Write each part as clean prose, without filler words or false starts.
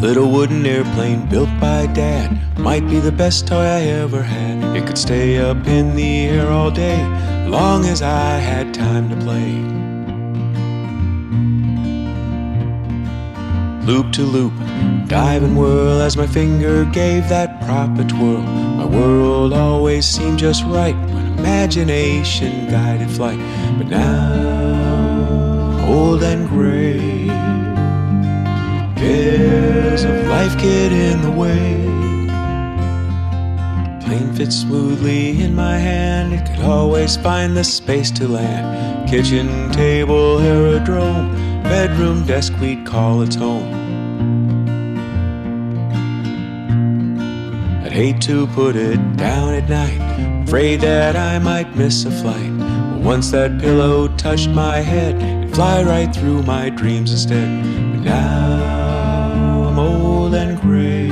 Little wooden airplane built by Dad might be the best toy I ever had. It could stay up in the air all day, long as I had time to play. Loop to loop, dive and whirl as my finger gave that prop a twirl. My world always seemed just right when imagination guided flight. But now, old and gray, cares of life get in the way. Plane fits smoothly in my hand, it could always find the space to land. Kitchen table, aerodrome, bedroom desk we'd call its home. I'd hate to put it down at night, afraid that I might miss a flight. But once that pillow touched my head, it'd fly right through my dreams instead. But now I'm old and gray,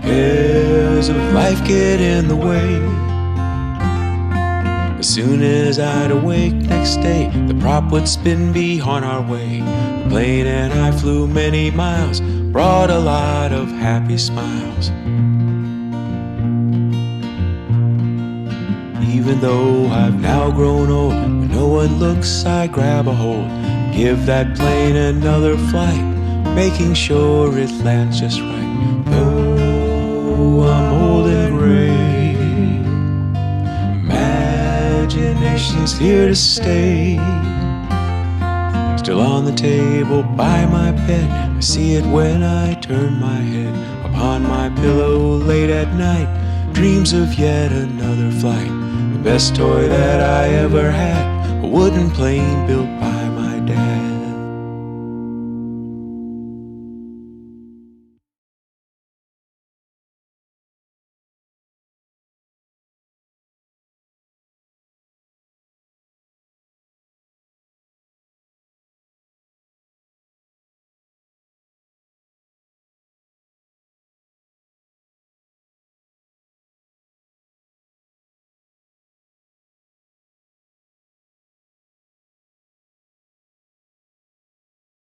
cares of life get in the way. As soon as I'd awake next day, the prop would spin beyond our way. The plane and I flew many miles, brought a lot of happy smiles. Even though I've now grown old, when no one looks I grab a hold, give that plane another flight, making sure it lands just right. Though I'm old and gray, imagination's here to stay. Still on the table by my bed, I see it when I turn my head. Upon my pillow late at night, dreams of yet another flight. The best toy that I ever had, a wooden plane built by